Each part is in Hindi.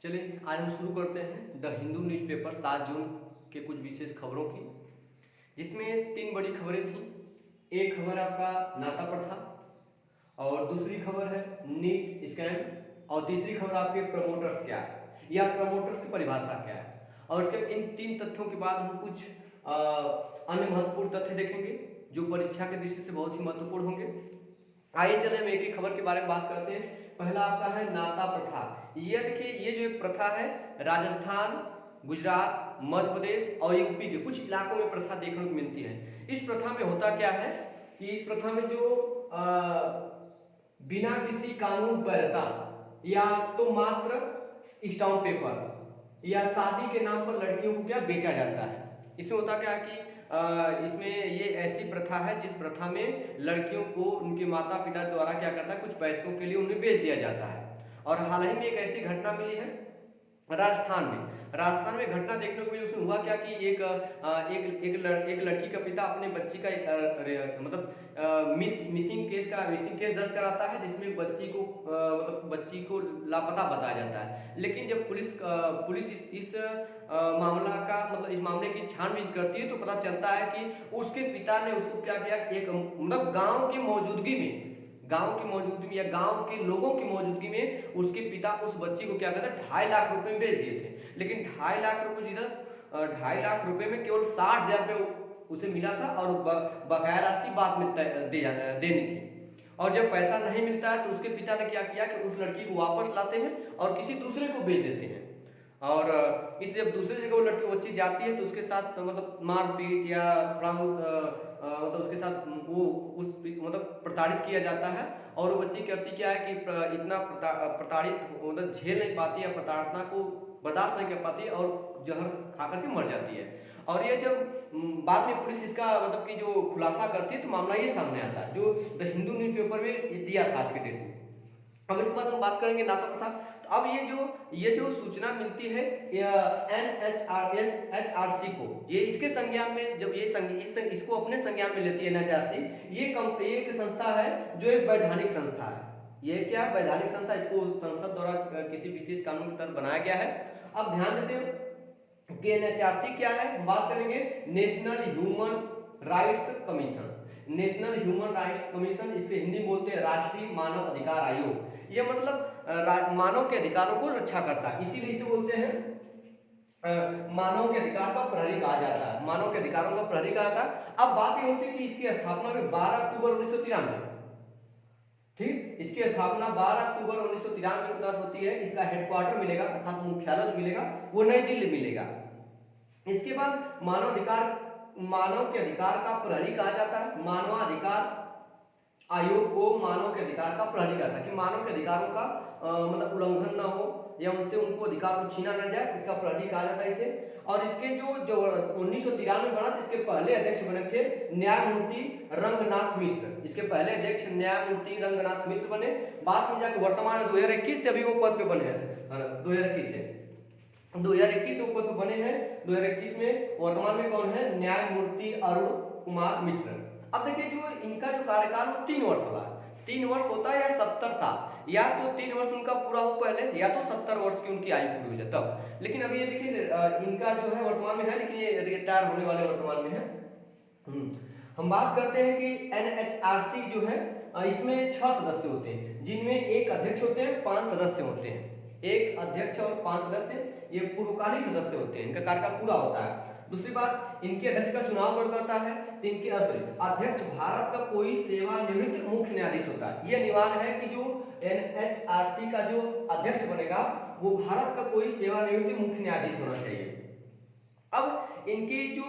चलिए आज हम शुरू करते हैं द हिंदू न्यूज़पेपर 7 जून के कुछ विशेष खबरों की, जिसमें 3 बड़ी खबरें थीं। एक खबर आपका नाता प्रथा, और दूसरी खबर है नीट स्कैम, और तीसरी खबर आपके प्रमोटर्स क्या है या प्रमोटर्स की परिभाषा क्या है। और उसके इन 3 तथ्यों के बाद हम कुछ अन्य महत्वपूर्ण तथ्य देखेंगे जो परीक्षा के दृष्टि से बहुत ही महत्वपूर्ण होंगे। आइए चले हम एक एक खबर के बारे में बात करते हैं। पहला आपका है नाता प्रथा। ये देखिए, ये जो एक प्रथा है राजस्थान, गुजरात, मध्य प्रदेश और यूपी के कुछ इलाकों में प्रथा देखने को मिलती है। इस प्रथा में होता क्या है कि इस प्रथा में जो बिना किसी कानून वैधता या तो मात्र स्टाम्प पेपर या शादी के नाम पर लड़कियों को क्या बेचा जाता है। इसमें होता क्या है कि इसमें ये ऐसी प्रथा है जिस प्रथा में लड़कियों को उनके माता पिता द्वारा क्या करता है, कुछ पैसों के लिए उन्हें बेच दिया जाता है। और हाल ही में एक ऐसी घटना मिली है राजस्थान में घटना देखने को मिली। उसमें हुआ क्या कि एक लड़की का पिता अपने बच्ची का मतलब मिसिंग केस दर्ज कराता है, जिसमें बच्ची को लापता बताया जाता है। लेकिन जब पुलिस इस मामला का मतलब इस मामले की छानबीन करती है तो पता चलता है कि उसके पिता ने उसको क्या किया, एक मतलब गांव की मौजूदगी में या गांव के लोगों की मौजूदगी में उसके पिता उस बच्ची को क्या कहते हैं 2.5 लाख रुपए में बेच दिए थे। लेकिन 2.5 लाख रुपए जिधर 2.5 लाख रुपए में केवल 60,000 रुपये उसे मिला था और बकाया राशि बाद में देनी थी। और जब पैसा नहीं मिलता है तो उसके पिता ने क्या किया कि उस लड़की को वापस लाते हैं और किसी दूसरे को बेच देते हैं। और इसलिए जब दूसरी जगह वो लड़की बच्ची जाती है तो उसके साथ मतलब मारपीट या मतलब उसके साथ वो उस मतलब प्रताड़ित किया जाता है। और वो बच्ची करती क्या है कि इतना प्रताड़ित मतलब झेल नहीं पाती है, प्रताड़ना को बर्दाश्त नहीं कर पाती और जहर खा करके मर जाती है। और ये जब बाद में पुलिस इसका मतलब कि जो खुलासा करती है तो मामला ये सामने आता है जो द हिंदू न्यूज़पेपर में दिया था आज के डेट में। अब इसके बाद हम बात करेंगे नाता प्रथा। तो अब ये जो सूचना मिलती है एनएचआरसी को, ये इसके संज्ञान में जब इसको अपने संज्ञान में लेती है एनएचआरसी। ये एक संस्था है जो एक वैधानिक संस्था है। ये क्या वैधानिक संस्था, इसको संसद द्वारा किसी विशेष कानून के तहत बनाया गया है। अब ध्यान देते हैं कि एनएचआरसी क्या है। हम बात करेंगे national human rights commission. National human rights commission, इसके हिंदी बोलते हैं राष्ट्रीय मानव अधिकार आयोग। ये मतलब मानव के अधिकारों को रक्षा करता है, इसीलिए इसे बोलते हैं मानव के अधिकार का प्रहरी कहा जाता है। मानव के अधिकारों का प्रहरी कहा जाता है। अब बात ये होती है कि इसकी स्थापना में 12 अक्टूबर 1993, ठीक, इसकी स्थापना 12 अक्टूबर 1993 के तहत होती है। इसका हेडक्वार्टर मिलेगा अर्थात मुख्यालय मिलेगा वो नई दिल्ली मिलेगा। इसके बाद मानव के अधिकार का प्रहरी कहा जाता है। मानवाधिकार आयोग को मानव के अधिकार का प्रहरी कहता है कि मानव के अधिकारों का मतलब उल्लंघन न हो या उनसे उनको अधिकार को छीना न जाए, इसका प्रहरी कहा जाता है इसे। और इसके जो 1993 बना, इसके पहले अध्यक्ष बने थे न्यायमूर्ति रंगनाथ मिश्र। इसके पहले अध्यक्ष न्यायमूर्ति रंगनाथ मिश्र बने। बाद में जाकर वर्तमान में 2021 से अभी वो पद पे बने हैं। 2021 से वो पद पे बने हैं। 2021 में वर्तमान में कौन है, न्यायमूर्ति अरुण कुमार मिश्र। अब देखिए जो इनका जो कार्यकाल 3 वर्ष होगा, 3 वर्ष होता है या 70 साल, या तो 3 वर्ष उनका पूरा हो पहले या तो 70 वर्ष की उनकी आयु पूरी हो जाए तब। लेकिन अभी ये देखिए इनका जो है वर्तमान में है, लेकिन ये रिटायर होने वाले वर्तमान में है। हम बात करते हैं कि एनएचआरसी जो है इसमें 6 सदस्य होते हैं, जिनमें एक अध्यक्ष होते हैं, 5 सदस्य होते हैं। एक अध्यक्ष और 5 सदस्य ये पूर्वकालिक सदस्य होते हैं, इनका कार्यकाल पूरा होता है। दूसरी बात, इनके अध्यक्ष का चुनाव कौन करता है, इनके अध्यक्ष भारत का कोई सेवानिवृत्त मुख्य न्यायाधीश होता है। यह अनिवार्य है कि जो एनएचआरसी का जो अध्यक्ष बनेगा वो भारत का कोई सेवानिवृत्त मुख्य न्यायाधीश होना चाहिए। अब इनकी जो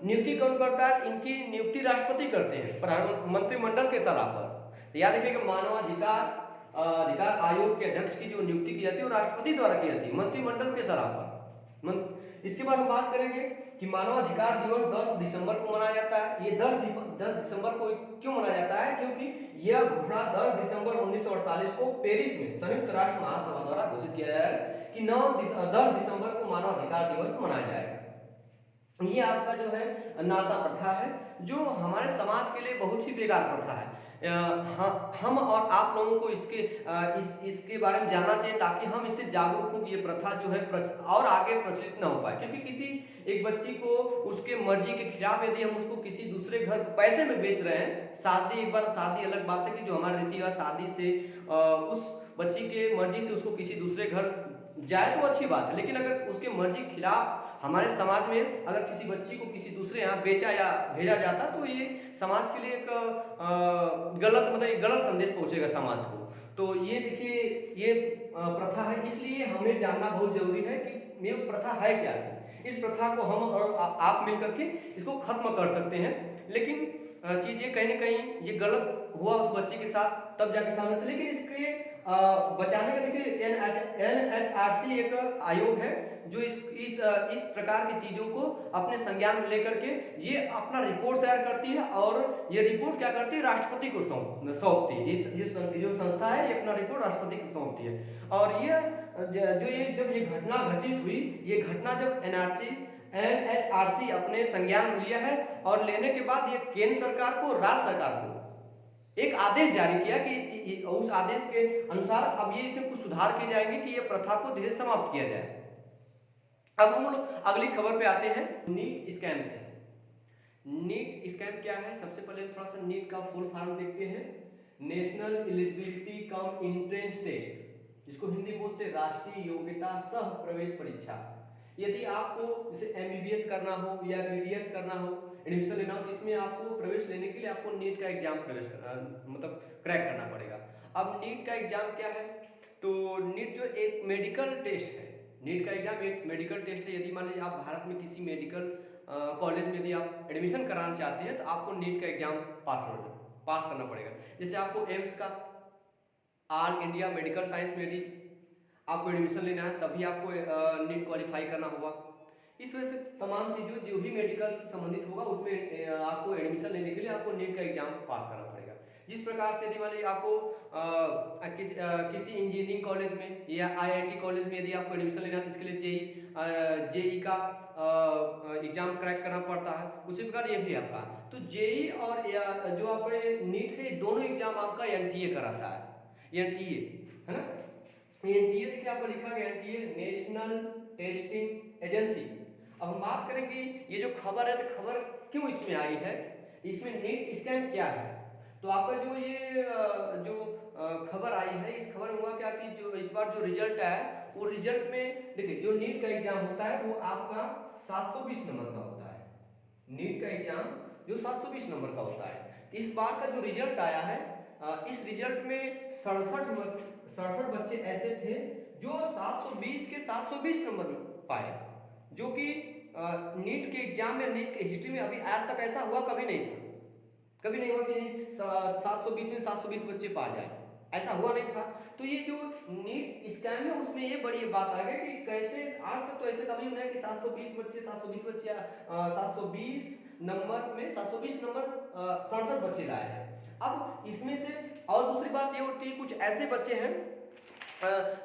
नियुक्ति कौन करता है, इनकी नियुक्ति राष्ट्रपति करते हैं मंत्रिमंडल के सलाह पर। याद रखिए कि मानवाधिकार आयोग के अध्यक्ष की जो नियुक्ति की जाती है वो राष्ट्रपति द्वारा की जाती है मंत्रिमंडल के सलाह पर। इसके बाद हम बात करेंगे कि मानवाधिकार दिवस 10 दिसंबर को मनाया जाता है। ये 10 दिसंबर को क्यों मनाया जाता है, क्योंकि यह घोषणा 10 दिसंबर 1948 को पेरिस में संयुक्त राष्ट्र महासभा द्वारा घोषित किया जाएगा कि 10 दिसंबर को मानवाधिकार दिवस मनाया जाएगा। ये आपका जो है नाता प्रथा है, जो हमारे समाज के लिए बहुत ही बेकार प्रथा है। हाँ, हम और आप लोगों को इसके बारे में जानना चाहिए, ताकि हम इससे जागरूक हों कि ये प्रथा जो है और आगे प्रचलित ना हो पाए। क्योंकि किसी एक बच्ची को उसके मर्जी के खिलाफ यदि हम उसको किसी दूसरे घर पैसे में बेच रहे हैं, शादी, एक बार शादी अलग बात है कि जो हमारे रीति रिवाज शादी से उस बच्ची के मर्जी से उसको किसी दूसरे घर जाए तो अच्छी बात है, लेकिन अगर उसके मर्जी के खिलाफ हमारे समाज में अगर किसी बच्ची को किसी दूसरे यहाँ बेचा या भेजा जाता, तो ये समाज के लिए एक गलत, मतलब एक गलत संदेश पहुंचेगा समाज को। तो ये देखिए, ये प्रथा है, इसलिए हमें जानना बहुत जरूरी है कि ये प्रथा है क्या है। इस प्रथा को हम और आप मिल करके इसको खत्म कर सकते हैं। लेकिन चीज ये कहीं ना कहीं ये गलत हुआ उस बच्चे के साथ, तब जाके सामने था। लेकिन इसके बचाने का देखिए NHRC एक आयोग है जो इस प्रकार की चीजों को अपने संज्ञान में लेकर के ये अपना रिपोर्ट तैयार करती है, और ये रिपोर्ट क्या करती है, राष्ट्रपति को सौंपती है। ये जो संस्था है ये अपना रिपोर्ट राष्ट्रपति को सौंपती है। और ये जब ये घटना घटित हुई, ये घटना जब NHRC अपने संज्ञान में लिया है, और लेने के बाद ये केंद्र सरकार को, राज्य सरकार को एक आदेश जारी किया कि उस आदेश के अनुसार अब ये इसमें कुछ सुधार किए जाएंगे कि ये प्रथा को धीरे समाप्त किया जाए। अब हम लोग अगली खबर पे आते हैं, नीट स्कैम से। नीट स्कैम क्या है, सबसे पहले थोड़ा सा नीट का फुल फॉर्म देखते हैं। National eligibility cum entrance test, जिसको हिंदी में बोलते हैं राष्ट्रीय योग्यता सह प्रवेश परीक्षा। यदि आपको जैसे MBBS करना हो या BDS करना हो, एडमिशन लेना हो, तो इसमें आपको प्रवेश लेने के लिए आपको नीट का एग्जाम मतलब क्रैक करना पड़ेगा। अब नीट का एग्जाम क्या है, तो नीट जो एक मेडिकल टेस्ट है, नीट का एग्जाम एक मेडिकल टेस्ट है। यदि मान लीजिए आप भारत में किसी मेडिकल कॉलेज में यदि आप एडमिशन कराना चाहते हैं, तो आपको नीट का एग्जाम पास करना पड़ेगा। जैसे आपको एम्स का, ऑल इंडिया मेडिकल साइंस में यदि आपको एडमिशन लेना है, तभी आपको नीट क्वालिफाई करना होगा। इस वजह से तमाम चीज़ों जो भी मेडिकल से संबंधित होगा उसमें आपको एडमिशन लेने के लिए आपको नीट का एग्जाम पास करना पड़ेगा। जिस प्रकार से यदि मान लीजिए आपको किसी इंजीनियरिंग कॉलेज में या IIT कॉलेज में यदि आपको एडमिशन लेना है, तो इसके लिए जेई का एग्जाम क्रैक करना पड़ता है, उसी प्रकार ये भी आपका। तो जेई और जो आपका नीट है, दोनों एग्जाम आपका NTA कराता है। NTA है ना, NTA देखिए आपको लिखा गया NTA नेशनल टेस्टिंग एजेंसी। अब हम बात करें कि ये जो खबर है, तो खबर क्यों इसमें आई है, इसमें नीट स्कैम क्या है। तो आपका जो ये जो खबर आई है, इस खबर में हुआ क्या कि जो इस बार जो रिजल्ट आया, वो रिजल्ट में देखिए जो नीट का एग्जाम होता है वो आपका 720 नंबर का होता है। नीट का एग्जाम जो 720 नंबर का होता है। तो इस बार का जो रिजल्ट आया है, इस रिजल्ट में 67 बच्चे ऐसे थे जो 720 के 720 नंबर पाए, जो कि नीट के एग्जाम में, नीट के हिस्ट्री में अभी आज तक ऐसा हुआ कभी नहीं था। कभी नहीं हुआ कि 720 में 720 बच्चे पा जाए, ऐसा हुआ नहीं था। तो ये जो नीट स्कैम है उसमें ये बड़ी बात आ गई कि कैसे आज तक तो ऐसे कभी नहीं कि 720 बच्चे 720 नंबर में 720 नंबर 67 बच्चे लाए हैं। अब इसमें से और दूसरी बात ये होती है, कुछ ऐसे बच्चे हैं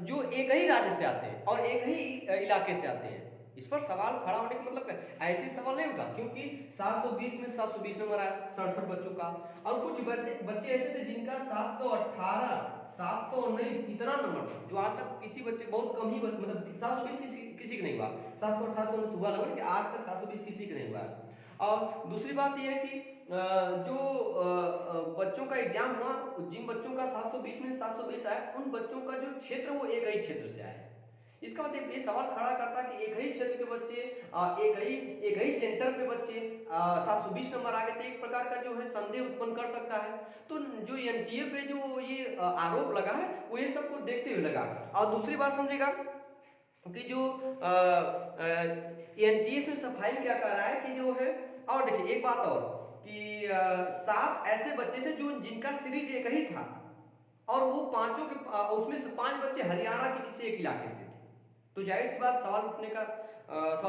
जो एक ही राज्य से आते हैं और एक ही इलाके से आते हैं। इस पर सवाल खड़ा होने का मतलब ऐसे सवाल नहीं होगा, क्योंकि 720 में 720 नंबर आया 67 बच्चों का, और कुछ बच्चे ऐसे थे जिनका 718 719 इतना नंबर था, जो आज तक किसी बच्चे, बहुत कम ही मतलब 720 किसी का नहीं हुआ, 718 हुआ नंबर कि आज तक 720 किसी का नहीं हुआ। और दूसरी बात यह है कि जो बच्चों का एग्जाम हुआ, जिन बच्चों का 720 में 720 आया, उन बच्चों का जो क्षेत्र वो एक ही क्षेत्र से आया। इसका मतलब ये सवाल खड़ा करता है कि एक ही क्षेत्र के बच्चे, एक ही सेंटर पे बच्चे 720 नंबर आ गए, तो एक प्रकार का जो है संदेह उत्पन्न कर सकता है। तो जो NTA पे जो ये आरोप लगा है, वो ये सब को देखते हुए लगा। और दूसरी बात समझेगा कि जो NTA में सफाई क्या कर रहा है कि जो है, और देखिए एक बात और कि 7 ऐसे बच्चे थे जो जिनका सीरीज एक ही था, और वो पांचों के उसमें से 5 बच्चे हरियाणा के किसी एक इलाके से थे। तो जाहिर सी बात सवाल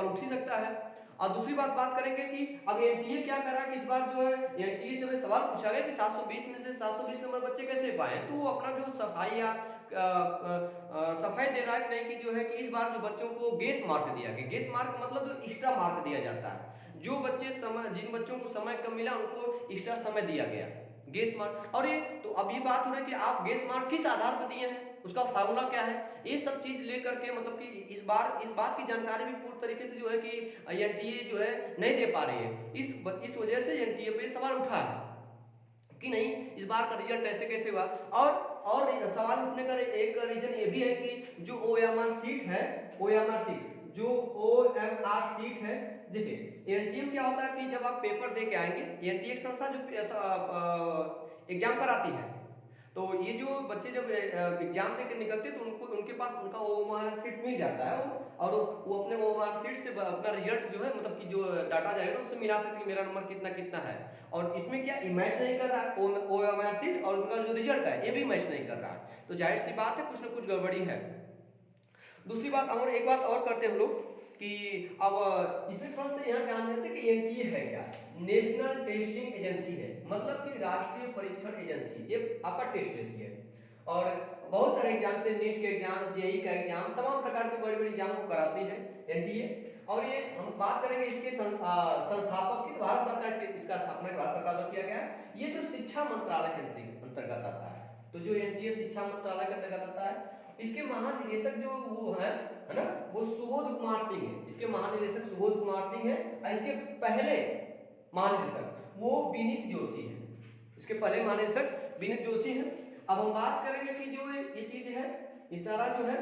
उठ ही सकता है। और दूसरी बात करेंगे कि अब NTA क्या कर रहा है कि इस बार जो है NTA से सवाल पूछा गया कि 720 में से 720 नंबर बच्चे कैसे पाए, तो वो अपना जो सफाई या सफाई दे रहा है कि नहीं, कि जो है कि इस बार जो बच्चों को गेस मार्क दिया गया। गेस मार्क मतलब जो एक्स्ट्रा मार्क दिया जाता है, जो बच्चे जिन बच्चों को समय कम मिला उनको एक्स्ट्रा समय दिया गया। Guess mark. और ये तो अब ये बात हो रही है कि आप गेस मार्क किस आधार पर दिए हैं, उसका फार्मूला क्या है, ये सब चीज लेकर के मतलब कि इस बात की जानकारी भी पूरी तरीके से जो है कि एनटीए जो है नहीं दे पा रही है। इस वजह से एनटीए पे सवाल उठा है कि नहीं इस बार का रिजल्ट ऐसे कैसे हुआ। और सवाल उठने का एक रीजन ये भी है कि जो ओएमआर सीट है, ओएमआर सीट जो ओएमआर सीट है, देखिए एनटीए क्या होता है कि जब आप पेपर दे के आएंगे, एनटीए एक संस्था जो एग्जाम कराती है, तो ये जो बच्चे जब एग्जाम देके निकलते हैं तो उनको उनके पास उनका ओएमआर सीट मिल जाता है, और वो अपने ओएमआर सीट से अपना रिजल्ट जो है मतलब कि जो डाटा जाएगा उससे मिला सकते हैं कि मेरा नंबर कितना कितना है। और इसमें क्या मैच नहीं कर रहा है ओएमआर सीट और उनका जो रिजल्ट है ये भी मैच नहीं कर रहा है, तो जाहिर सी बात है कुछ ना कुछ गड़बड़ी है। दूसरी बात और एक बात और करते हैं हम लोग कि अब इसमें थोड़ा सा यहाँ जान लेते हैं कि एनटीए है क्या, नेशनल टेस्टिंग एजेंसी है, मतलब कि राष्ट्रीय परीक्षण एजेंसी, ये आपका टेस्ट लेती है और बहुत सारे एग्जाम से नीट के एग्जाम, जेई का एग्जाम, तमाम प्रकार के बड़े बड़े एग्जाम को कराती है एनटीए। और ये हम बात करेंगे इसके संस्थापक की, भारत सरकार इसका स्थापना भारत सरकार द्वारा किया गया है। ये जो शिक्षा मंत्रालय के अंतर्गत आता है, तो जो एनटीए शिक्षा मंत्रालय के अंतर्गत आता है, इसके महानिदेशक जो वो है ना, वो सुबोध कुमार सिंह है। इसके महानिदेशक सुबोध कुमार सिंह है और इसके पहले महानिदेशक वो विनीत जोशी है। इसके पहले महानिदेशक विनीत जोशी है। अब हम बात करेंगे कि जो ये चीज है, ये सारा जो है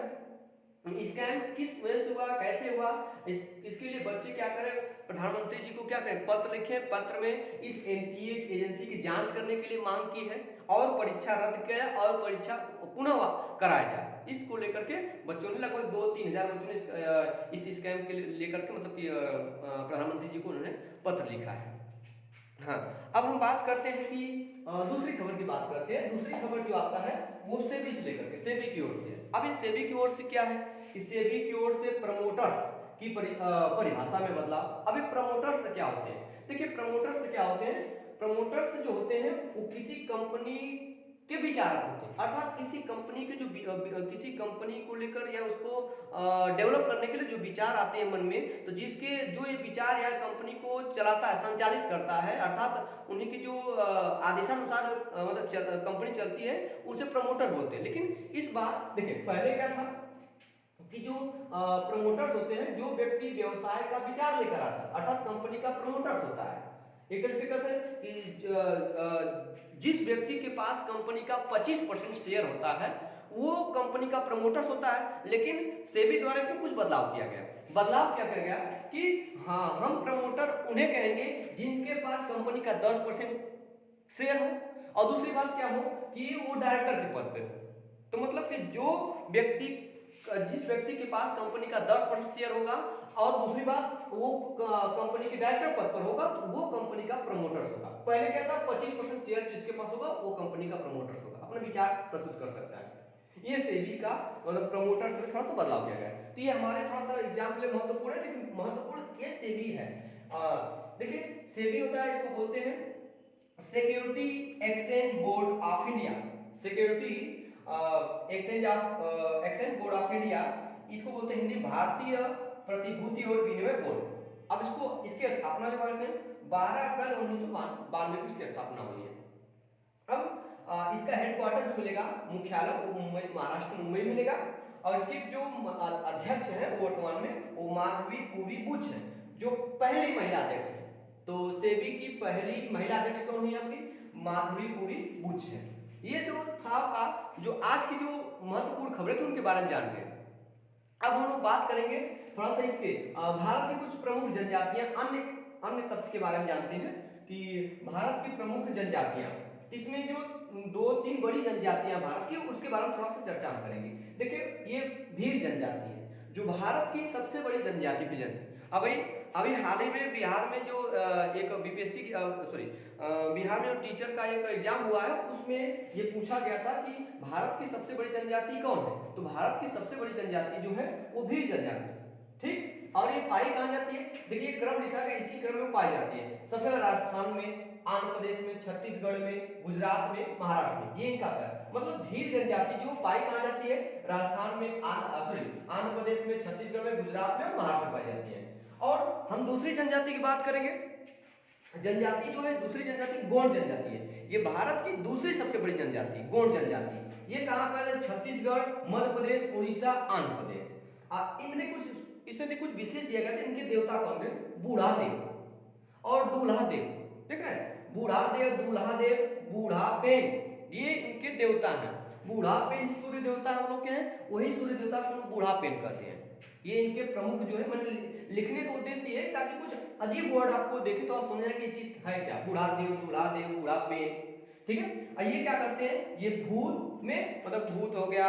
स्कैम किस वजह से हुआ, कैसे हुआ, इसके लिए बच्चे क्या करें, प्रधानमंत्री जी को क्या करें, पत्र लिखें, पत्र में इस एनटीए एजेंसी की जांच करने के लिए मांग की है और परीक्षा रद्द किया जाए और परीक्षा पुनः कराया जाए। इसको लेकर के बच्चों ने लगभग 2-3 हजार बच्चों ने इस स्कैम के लेकर के मतलब कि प्रधानमंत्री जी को उन्होंने पत्र लिखा है। हाँ, अब हम बात करते हैं कि दूसरी खबर की बात करते हैं। दूसरी खबर जो आता है वो सेबी से लेकर के, सेबी की ओर से। अब इस सेबी की ओर से क्या है, इस सेबी की ओर से प्रमोटर्स की परिभाषा में बदलाव। अभी प्रमोटर्स क्या होते हैं, देखिए प्रमोटर्स क्या होते हैं, प्रमोटर्स जो होते हैं वो किसी कंपनी के विचारक होते हैं, अर्थात किसी कंपनी के जो किसी कंपनी को लेकर या उसको डेवलप करने के लिए जो विचार आते हैं मन में, तो जिसके जो ये विचार या कंपनी को चलाता है, संचालित करता है, अर्थात उन्हीं की जो आदेशानुसार मतलब कंपनी चलती है, उसे प्रमोटर बोलते हैं। लेकिन इस बार देखिए पहले क्या था कि जो प्रमोटर्स होते हैं, जो व्यक्ति व्यवसाय का विचार लेकर आता है, अर्थात कंपनी का प्रमोटर्स होता है। एक तरह से कहते हैं कि जिस व्यक्ति के पास कंपनी का 25% शेयर होता है वो कंपनी का प्रमोटर्स होता है। लेकिन सेबी द्वारा इसमें कुछ बदलाव किया गया। बदलाव क्या कर गया कि हाँ, हम प्रमोटर उन्हें कहेंगे जिनके पास कंपनी का 10% शेयर हो, और दूसरी बात क्या हो कि वो डायरेक्टर के पद पे हो। तो मतलब कि जिस व्यक्ति के पास कंपनी का 10% शेयर होगा, और दूसरी बात वो कंपनी के डायरेक्टर पद पर होगा, तो वो कंपनी का प्रमोटर्स होगा। पहले क्या था, 25% शेयर जिसके पास होगा वो कंपनी का प्रमोटर्स होगा, अपना विचार प्रस्तुत कर सकता है। ये सेबी का मतलब प्रमोटर्स में थोड़ा सा बदलाव किया गया है। तो ये हमारे थोड़ा सा एग्जाम के लिए महत्वपूर्ण है, लेकिन महत्वपूर्ण ये सेबी है। देखिए सेबी होता है, इसको बोलते हैं security exchange board of India, security exchange board of India, इसको बोलते हैं हिंदी भारतीय प्रतिभूति और विनिमय बोर्ड। अब इसकी स्थापना जो करते हैं 12 अप्रैल 1992 को इसकी स्थापना हुई है। अब इसका हेडक्वार्टर जो मिलेगा, मुख्यालय वो मुंबई, महाराष्ट्र मुंबई मिलेगा, और इसकी जो अध्यक्ष है वो वर्तमान में वो माधवी पुरी बुच है, जो पहली महिला अध्यक्ष है। तो सेबी की पहली महिला अध्यक्ष कौन हुई आपकी, माधवी पुरी बुच है। ये जो था का जो आज की जो महत्वपूर्ण खबरें थी उनके बारे में जान गए। अब हम लोग बात करेंगे थोड़ा सा इसके भारत की कुछ प्रमुख जनजातियां, अन्य तथ्य के बारे में जानते हैं कि भारत की प्रमुख जनजातियां, इसमें जो 2-3 बड़ी जनजातियां भारत की, उसके बारे में थोड़ा सा चर्चा हम करेंगे। देखिए ये भील जनजाति है जो भारत की सबसे बड़ी जनजाति भी जनती। अभी हाल ही में बिहार में जो एक बीपीएससी बिहार में जो टीचर का एक एग्जाम हुआ है, उसमें ये पूछा गया था कि भारत की सबसे बड़ी जनजाति कौन है, तो भारत की सबसे बड़ी जनजाति जो है वो भील जनजाति है, ठीक। और ये पाई कहां जाती है, देखिए क्रम लिखा गया, इसी क्रम में पाई जाती है। सबसे पहले राजस्थान में, आंध्र प्रदेश में, छत्तीसगढ़ में, गुजरात में, महाराष्ट्र में, ये इनका है। मतलब भील जनजाति जो पाई कहां जाती है, राजस्थान में, आंध्र प्रदेश में, छत्तीसगढ़ में, गुजरात में और महाराष्ट्र में पाई जाती है। और हम दूसरी जनजाति की बात करेंगे, जनजाति जो है, दूसरी जनजाति गोंड जनजाति है। ये भारत की दूसरी सबसे बड़ी जनजाति गोंड जनजाति। ये कहाँ पर है? छत्तीसगढ़, मध्य प्रदेश, उड़ीसा, आंध्र प्रदेश। इनमें कुछ इसमें कुछ विशेष दिया गया था। इनके देवता कौन थे? बूढ़ा देव और दूल्हा देव। देख रहे हैं, बूढ़ा देव, दूल्हा देव, बूढ़ा पेन, ये इनके देवता हैं। बूढ़ा पेन सूर्य देवता हम लोग के हैं, वही सूर्य देवता को हम बूढ़ा पेन कहते हैं। ये इनके प्रमुख जो है, मैंने लिखने का उद्देश्य ये है ताकि कुछ अजीब वर्ड आपको देखे तो आप समझ जाए कि ये चीज है क्या। बूढ़ा देव, दूल्हा देव, बूढ़ा पेन, ठीक है। और ये क्या करते हैं? ये भूत में, मतलब भूत हो गया,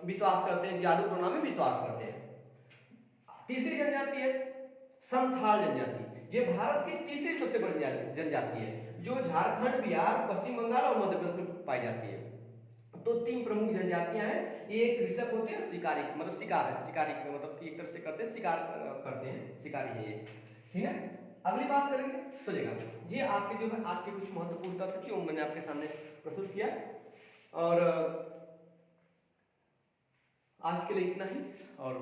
विश्वास करते हैं, जादू टोना में विश्वास करते हैं। तीसरी जनजाति है संथाल जनजाति। ये भारत की तीसरी सबसे बड़ी जनजाति है, जो झारखंड, बिहार, पश्चिम बंगाल और मध्य प्रदेश में पाई जाती है। तो तीन प्रमुख जनजातियां हैं। ये कृषक होते हैं, शिकारी, मतलब शिकार है, शिकारी मतलब एक तरह से करते हैं, शिकार करते हैं, शिकारी है ये, ठीक है। अगली बात करेंगे, चलेगा जी। आपके जो है आज के कुछ महत्वपूर्ण तथ्य जो मैंने आपके सामने प्रस्तुत किया, और आज के लिए इतना ही। और